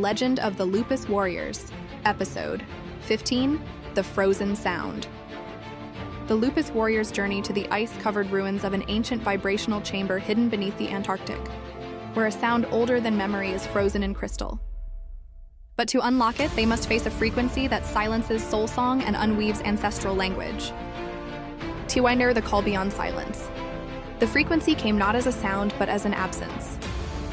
Legend of the Lupus Warriors, Episode 15, The Frozen Sound. The Lupus Warriors journey to the ice-covered ruins of an ancient vibrational chamber hidden beneath the Antarctic, where a sound older than memory is frozen in crystal. But to unlock it, they must face a frequency that silences soul song and unweaves ancestral language. Tiwainer, the call beyond silence. The frequency came not as a sound, but as an absence.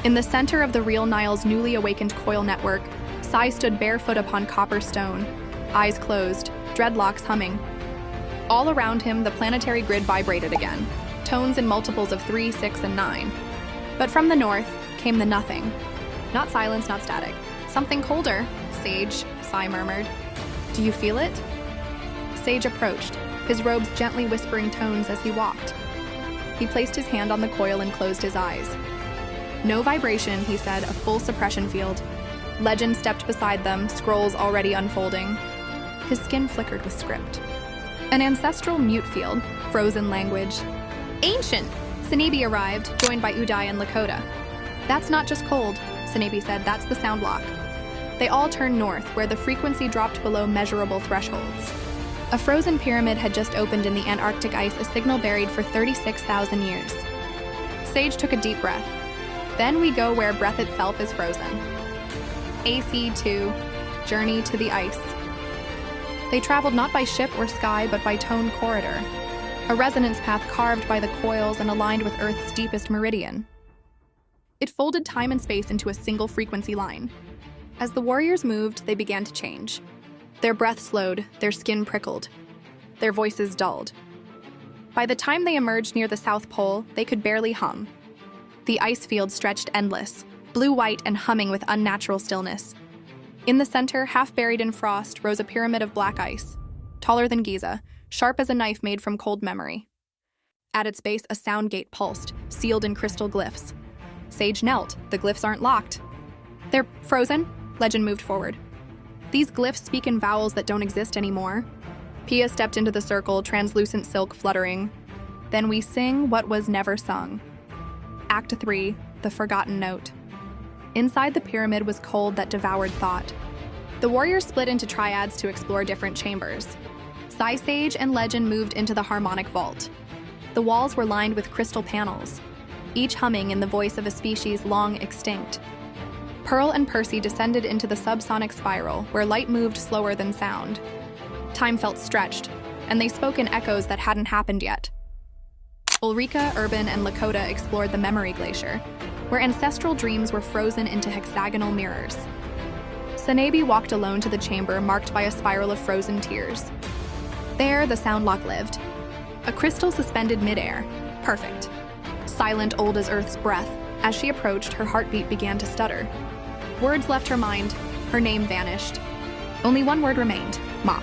In the center of the real Nile's newly awakened Coil network, Sai stood barefoot upon copper stone, eyes closed, dreadlocks humming. All around him, the planetary grid vibrated again, tones in multiples of 3, 6, and 9. But from the north came the nothing. Not silence, not static. Something colder, Sage, Sai murmured. Do you feel it? Sage approached, his robes gently whispering tones as he walked. He placed his hand on the coil and closed his eyes. No vibration, he said, a full suppression field. Legend stepped beside them, scrolls already unfolding. His skin flickered with script. An ancestral mute field, frozen language. Ancient! Senebi arrived, joined by Udai and Lakota. That's not just cold, Senebi said, that's the sound lock. They all turned north, where the frequency dropped below measurable thresholds. A frozen pyramid had just opened in the Antarctic ice, a signal buried for 36,000 years. Sage took a deep breath. Then we go where breath itself is frozen. AC2, Journey to the Ice. They traveled not by ship or sky, but by tone corridor, a resonance path carved by the coils and aligned with Earth's deepest meridian. It folded time and space into a single frequency line. As the warriors moved, they began to change. Their breath slowed, their skin prickled, their voices dulled. By the time they emerged near the South Pole, they could barely hum. The ice field stretched endless, blue-white and humming with unnatural stillness. In the center, half buried in frost, rose a pyramid of black ice, taller than Giza, sharp as a knife made from cold memory. At its base, a sound gate pulsed, sealed in crystal glyphs. Sage knelt. The glyphs aren't locked. They're frozen? Legend moved forward. These glyphs speak in vowels that don't exist anymore. Pia stepped into the circle, translucent silk fluttering. Then we sing what was never sung. Act 3, The Forgotten Note. Inside the pyramid was cold that devoured thought. The warriors split into triads to explore different chambers. Sai, Sage, and Legend moved into the harmonic vault. The walls were lined with crystal panels, each humming in the voice of a species long extinct. Pearl and Percy descended into the subsonic spiral, where light moved slower than sound. Time felt stretched, and they spoke in echoes that hadn't happened yet. Ulryka, Urban, and Lakota explored the memory glacier, where ancestral dreams were frozen into hexagonal mirrors. Senebi walked alone to the chamber marked by a spiral of frozen tears. There, the sound lock lived. A crystal suspended midair. Perfect. Silent, old as Earth's breath. As she approached, her heartbeat began to stutter. Words left her mind. Her name vanished. Only one word remained, Ma.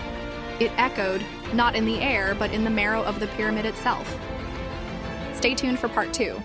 It echoed, not in the air, but in the marrow of the pyramid itself. Stay tuned for part 2.